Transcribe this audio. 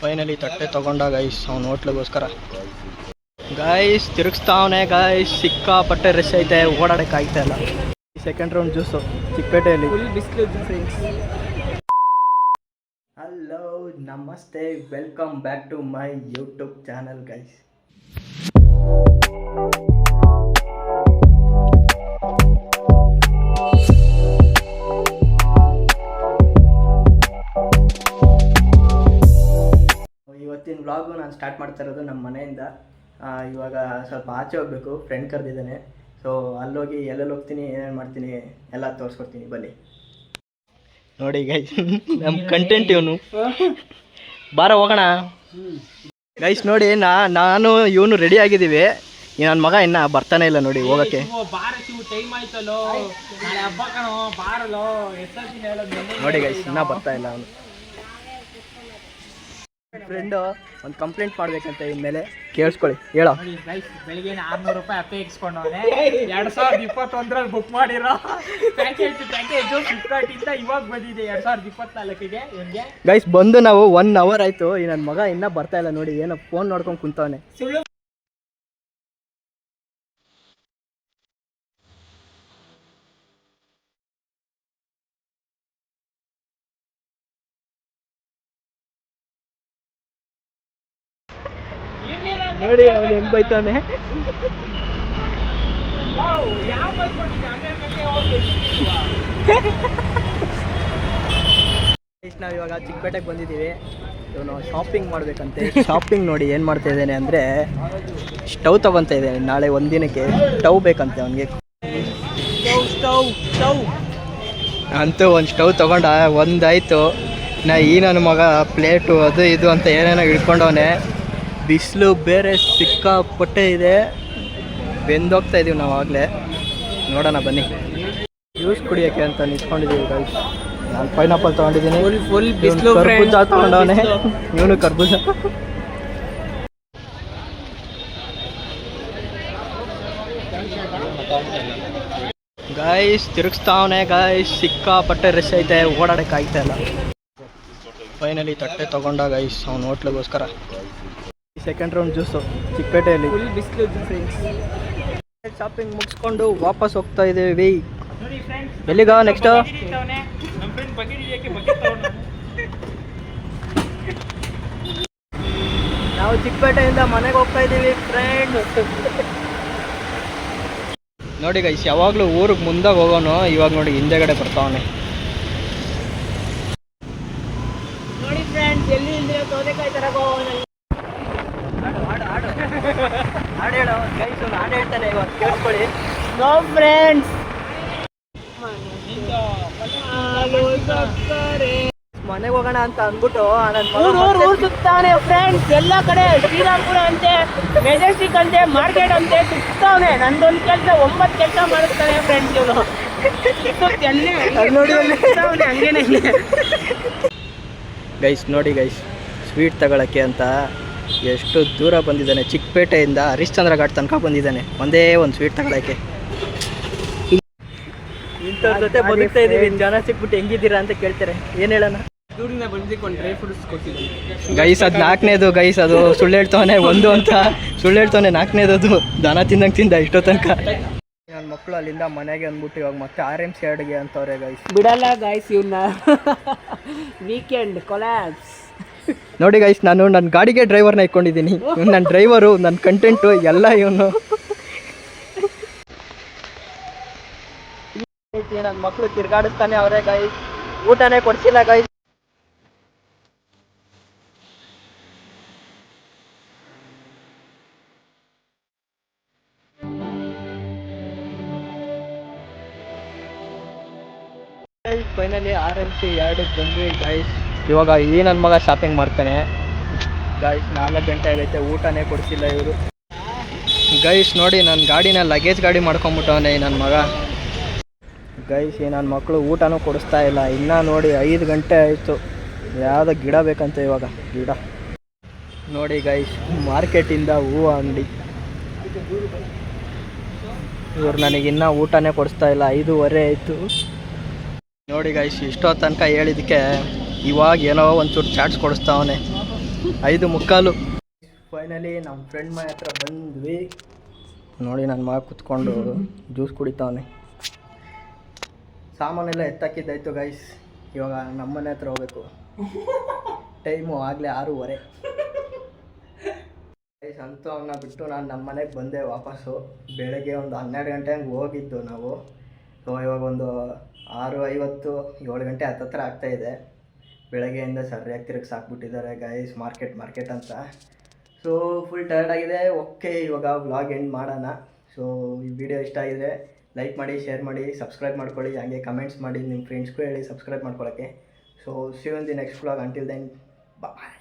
Finally ತಟ್ಟೆ ತಗೊಂಡ guys ಅವ್ನು ಹೋಟ್ಲಿಗೋಸ್ಕರ ಗೈಸ್ ತಿರುಗಿಸ್ತಾವನೆ ಗೈಸ್. ಸಿಕ್ಕಾಪಟ್ಟೆ ರಶ್ ಐತೆ, ಓಡಾಡೋಕ್ಕಾಗ್ತಾ ಇಲ್ಲ. ಸೆಕೆಂಡ್ ರೌಂಡ್ ಜ್ಯೂಸು ಚಿಕ್ಕಪೇಟೆಯಲ್ಲಿ ಫುಲ್ ಬಿಸಿಲು ಫ್ರೆಂಡ್ಸ್. ಹಲೋ ನಮಸ್ತೆ, welcome back to my YouTube channel guys. ಇವತ್ತಿನ ವ್ಲಾಗು ನಾನು ಸ್ಟಾರ್ಟ್ ಮಾಡ್ತಾ ಇರೋದು ನಮ್ಮ ಮನೆಯಿಂದ. ಇವಾಗ ಸ್ವಲ್ಪ ಆಚೆ ಹೋಗ್ಬೇಕು, ಫ್ರೆಂಡ್ ಕರೆದಿದ್ದಾನೆ. ಸೊ ಅಲ್ಲೋಗಿ ಎಲ್ಲೆಲ್ಲಿ ಹೋಗ್ತೀನಿ, ಏನೇನು ಮಾಡ್ತೀನಿ ಎಲ್ಲ ತೋರಿಸ್ಕೊಡ್ತೀನಿ ಬನ್ನಿ. ನೋಡಿ ಗೈಸ್ ನಮ್ಮ ಕಂಟೆಂಟ್ ಇವನು. ಬಾರ ಹೋಗೋಣ ಗೈಸ್. ನೋಡಿ ನಾನು ಇವನು ರೆಡಿ ಆಗಿದ್ದೀವಿ. ನನ್ನ ಮಗ ಇನ್ನ ಬರ್ತಾನೆ ಇಲ್ಲ ನೋಡಿ ಹೋಗೋಕ್ಕೆ. ನೋಡಿ ಗೈಸ್ ಇನ್ನೂ ಬರ್ತಾ ಇಲ್ಲ ಅವನು. ಫ್ರೆಂಡು ಒಂದು ಕಂಪ್ಲೇಂಟ್ ಮಾಡ್ಬೇಕಂತೆ ಇನ್ಮೇಲೆ, ಕೇಳಿಸ್ಕೊಳ್ಳಿ. ಹೇಳೋ. ಬೆಳಿಗ್ಗೆ 600 ರೂಪಾಯಿ ಅಪ್ಪೆ ಇಸ್ಕೊಂಡವನೆ. 2021ರಲ್ಲಿ ಬುಕ್ ಮಾಡಿರೋ ಪ್ಯಾಕೇಜು ಫ್ಲಿಪ್ಕಾರ್ಟಿಂದ ಇವಾಗ ಬಂದಿದೆ 2024ಗೆ ಇವನಿಗೆ. ಗೈಸ್ ಬಂದು ನಾವು 1 hour ಆಯಿತು. ಈ ನನ್ನ ಮಗ ಇನ್ನೂ ಬರ್ತಾ ಇಲ್ಲ ನೋಡಿ, ಏನೋ ಫೋನ್ ನೋಡ್ಕೊಂಡು ಕುಂತವನೆ. ನೋಡಿ ಅವನು ಹೆಂಗ್ ಬೈತಾನೆ. ನಾವು ಇವಾಗ ಚಿಕ್ಕಪೇಟೆಗೆ ಬಂದಿದ್ದೀವಿ. ಇವನು ಶಾಪಿಂಗ್ ಮಾಡ್ಬೇಕಂತೆ. ಶಾಪಿಂಗ್ ನೋಡಿ ಏನು ಮಾಡ್ತಾ ಇದ್ದೇನೆ ಅಂದರೆ, ಸ್ಟವ್ ತಗೊತಾ ಇದ್ದೇನೆ. ನಾಳೆ ಒಂದಿನಕ್ಕೆ ಸ್ಟವ್ ಬೇಕಂತೆ ಅವನಿಗೆ. ಸ್ಟವ್ ಅಂತೂ ಒಂದು ಸ್ಟವ್ ತಗೊಂಡ ಒಂದಾಯಿತು. ಈ ನನ್ನ ಮಗ ಪ್ಲೇಟು ಅದು ಇದು ಅಂತ ಏನೇನೋ ಇಟ್ಕೊಂಡವನೆ. ಬಿಸಿಲು ಬೇರೆ ಸಿಕ್ಕಾಪಟ್ಟೆ ಇದೆ, ಬೆಂದೋಗ್ತಾ ಇದೀವಿ ನಾವು ಆಗಲೇ. ನೋಡೋಣ ಬನ್ನಿ. ಜ್ಯೂಸ್ ಕುಡಿಯೋಕ್ಕೆ ಅಂತ ನಿಂತ್ಕೊಂಡಿದ್ದೀವಿ ಗೈಸ್. ನಾನು ಪೈನಾಪಲ್ ತೊಗೊಂಡಿದ್ದೀನಿ, ಫುಲ್ ಬಿಸಿಲು. ಕರ್ಬೂಜ ತೊಗೊಂಡವನೆ ಇವನು, ಕರ್ಬೂಜ. ಗೈಸ್ ತಿರುಗಿಸ್ತಾವನೆ ಗೈಸ್. ಸಿಕ್ಕಾಪಟ್ಟೆ ರಶ್ ಐತೆ, ಓಡಾಡೋಕ್ಕಾಗ್ತಾ ಇಲ್ಲ. ಫೈನಲಿ ತಟ್ಟೆ ತಗೊಂಡ ಗೈಸ್ ಅವ್ನು ಹೋಟ್ಲಿಗೋಸ್ಕರ. ಸೆಕೆಂಡ್ ರೌಂಡ್ ಜ್ಯೂಸು ಚಿಕ್ಕಪೇಟೆಯಲ್ಲಿ ಫುಲ್ ಬಿಸಿಲು ಫ್ರೆಂಡ್ಸ್. ಶಾಪಿಂಗ್ ಮುಗಿಸ್ಕೊಂಡು ವಾಪಸ್ ಹೋಗ್ತಾ ಇದ್ದೀವಿ. ಎಲ್ಲಿಗ ನೆಕ್ಸ್ಟ್? ನಾವು ಚಿಕ್ಕಪೇಟೆಯಿಂದ ಮನೆಗೆ ಹೋಗ್ತಾ ಇದ್ದೀವಿ ಫ್ರೆಂಡ್. ನೋಡಿ ಗೈಸ್, ಯಾವಾಗಲೂ ಊರಿಗೆ ಮುಂದಾಗ ಹೋಗೋನು, ಇವಾಗ ನೋಡಿ ಹಿಂದೆಗಡೆ ಬರ್ತಾವನೆ. ನೋಡಿ ಫ್ರೆಂಡ್ಸ್, ಎಲ್ಲಿ ಇಲ್ಲದೆ ಸೌದೆಕಾಯಿ ತರಕ ಹೋಗೋಣ. ಹಾಡು ಹೇಳೋ ಗೈಸ್, ಒಂದು ಹಾಡು ಹೇಳ್ತಾನೆ ಇವಾಗ, ಕೇಳಿಸ್ಕೊಳ್ಳಿ. ನೋ ಫ್ರೆಂಡ್ಸ್, ಮನೆಗೆ ಹೋಗೋಣ ಅಂತ ಅಂದ್ಬಿಟ್ಟು ನನ್ನ ಸುತ್ತಾನೆ ಫ್ರೆಂಡ್ಸ್. ಎಲ್ಲ ಕಡೆ ಶ್ರೀರಾಮ್ಪುರ ಅಂತೆ, ಮೆಜೆಸ್ಟಿಕ್ ಅಂತೆ, ಮಾರ್ಕೆಟ್ ಅಂತೆ ಸುತ್ತಾವನೆ. ನಂದೊಂದು ಕೆಲಸ 9 ಕೆಲಸ ಮಾಡಿಸ್ತಾನೆ ಫ್ರೆಂಡ್ಸ್ ಇವನು. ಹಂಗೇನೆ ಗೈಸ್. ನೋಡಿ ಗೈಸ್, ಸ್ವೀಟ್ ತಗೊಳಕ್ಕೆ ಅಂತ ಎಷ್ಟು ದೂರ ಬಂದಿದ್ದಾನೆ. ಚಿಕ್ಕಪೇಟೆಯಿಂದ ಹರಿಶ್ಚಂದ್ರ ಘಾಟ್ ತನಕ ಬಂದಿದ್ದಾನೆ ಒಂದೇ ಒಂದು ಸ್ವೀಟ್ ತಗೊಳಕ್ಕೆ. ಇಂಥವ್ರ ಜೊತೆ ಬದುಕ್ತಾ ಇದ್ದೀವಿ. ಜನ ಸಿಕ್ಬಿಟ್ಟು ಹೆಂಗಿದ್ದೀರಾ ಅಂತ ಕೇಳ್ತಾರೆ. ಏನು ಹೇಳೋಣ? ದೂರಿಂದ ಬಂದಿಕೊಂಡು ಡ್ರೈ ಫ್ರೂಟ್ಸ್ ಕೊಟ್ಟಿದ್ದೀನಿ ಗೈಸ್. ಅದು 4ನೇದು ಗೈಸ್. ಅದು ಸುಳ್ಳು ಹೇಳ್ತವನೆ, 1 ಅಂತ ಸುಳ್ಳು ಹೇಳ್ತವನೆ. 4ನೇದು ಅದು ದನ ತಿಂದಂಗೆ ತಿಂದ ಇಷ್ಟೋ ತನಕ. ನನ್ನ ಮಕ್ಕಳು ಅಲ್ಲಿಂದ ಮನೆಗೆ ಅಂದ್ಬಿಟ್ಟು ಇವಾಗ ಮತ್ತೆ RMC ಅಡುಗೆ ಅಂತವ್ರೆ ಗೈಸ್. ಬಿಡಲ್ಲ ಗೈಸ್ ಇವನ್ನ. ವೀಕೆಂಡ್ ಕೊಲ್ಯಾಬ್ಸ್. ನೋಡಿ ಗೈಸ್, ನಾನು ನನ್ನ ಗಾಡಿಗೆ ಡ್ರೈವರ್ನ ಇಟ್ಕೊಂಡಿದ್ದೀನಿ. ನನ್ನ ಡ್ರೈವರು, ನನ್ನ ಕಂಟೆಂಟು ಎಲ್ಲ ಇವನು. ನನ್ನ ಮಕ್ಕಳು ತಿರ್ಗಾಡಿಸ್ತಾನೆ ಅವರೇ ಗೈಸ್. ಊಟನೇ ಕೊಡ್ಸಿಲ್ಲ ಗೈಸ್. ಫೈನಲಿ RMC 2ಕ್ಕೆ ಬಂದ್ವಿ ಗೈಸ್. ಇವಾಗ ಈ ನನ್ನ ಮಗ ಶಾಪಿಂಗ್ ಮಾಡ್ತಾನೆ ಗೈಸ್. 4 ಗಂಟೆ ಆಗೈತೆ, ಊಟನೇ ಕೊಡಿಸಿಲ್ಲ ಇವರು ಗೈಸ್. ನೋಡಿ ನನ್ನ ಗಾಡಿನ ಲಗೇಜ್ ಗಾಡಿ ಮಾಡ್ಕೊಂಬಿಟ್ಟವನೆ ಈ ನನ್ನ ಮಗ ಗೈಸ್. ಈ ನನ್ನ ಮಕ್ಕಳು ಊಟನೂ ಕೊಡಿಸ್ತಾ ಇಲ್ಲ. ಇನ್ನೂ ನೋಡಿ 5 ಗಂಟೆ ಆಯಿತು. ಯಾವುದೋ ಗಿಡ ಬೇಕಂತ ಇವಾಗ, ಗಿಡ ನೋಡಿ ಗೈಸ್. ಮಾರ್ಕೆಟಿಂದ ಹೂವು ಅಂಗಡಿ. ಇವ್ರು ನನಗಿನ್ನೂ ಊಟನೇ ಕೊಡಿಸ್ತಾ ಇಲ್ಲ. 5:15 ಆಯಿತು ನೋಡಿ ಗೈಸ್. ಇಷ್ಟೋ ತನಕ ಹೇಳಿದ್ದಕ್ಕೆ ಇವಾಗ ಏನೋ ಒಂಚೂರು ಚಾಟ್ಸ್ ಕೊಡಿಸ್ತಾವನೆ 5:45. ಫೈನಲಿ ನಮ್ಮ ಫ್ರೆಂಡ್ ಮನೆ ಹತ್ರ ಬಂದ್ವಿ. ನೋಡಿ ನನ್ನ ಮಗ ಕುತ್ಕೊಂಡು ಜ್ಯೂಸ್ ಕುಡಿತಾವನೆ. ಸಾಮಾನೆಲ್ಲ ಎತ್ತಾಕಿದ್ದಾಯ್ತು ಗೈಸ್. ಇವಾಗ ನಮ್ಮನೆ ಹತ್ರ ಹೋಗ್ಬೇಕು. ಟೈಮು ಆಗಲೇ 6:15. ಗೈಸ್ ಅಂತೂ ಅವನ್ನ ಬಿಟ್ಟು ನಾನು ನಮ್ಮ ಮನೆಗೆ ಬಂದೆ ವಾಪಸ್ಸು. ಬೆಳಗ್ಗೆ ಒಂದು 12 ಗಂಟೆ ಹಂಗೆ ಹೋಗಿದ್ದು ನಾವು. ಸೊ ಇವಾಗ ಒಂದು 6:50 7 ಗಂಟೆ ಹತ್ತತ್ರ ಆಗ್ತಾಯಿದೆ. ಬೆಳಗ್ಗೆಯಿಂದ ಸರಿಯಾಗಿ ತಿರುಗಿ ಸಾಕ್ಬಿಟ್ಟಿದ್ದಾರೆ ಗೈಸ್ ಮಾರ್ಕೆಟ್ ಅಂತ. ಸೊ ಫುಲ್ ಟಯರ್ಡ್ ಆಗಿದೆ. ಓಕೆ, ಇವಾಗ ವ್ಲಾಗ್ ಎಂಡ್ ಮಾಡೋಣ. ಸೊ ಈ ವಿಡಿಯೋ ಇಷ್ಟ ಆಗಿದ್ರೆ ಲೈಕ್ ಮಾಡಿ, ಶೇರ್ ಮಾಡಿ, ಸಬ್ಸ್ಕ್ರೈಬ್ ಮಾಡ್ಕೊಳ್ಳಿ. ಹಾಗೆ ಕಮೆಂಟ್ಸ್ ಮಾಡಿ, ನಿಮ್ಮ ಫ್ರೆಂಡ್ಸ್ಗೂ ಹೇಳಿ ಸಬ್ಸ್ಕ್ರೈಬ್ ಮಾಡ್ಕೊಳ್ಳೋಕ್ಕೆ. So see you in the next vlog. Until then bye.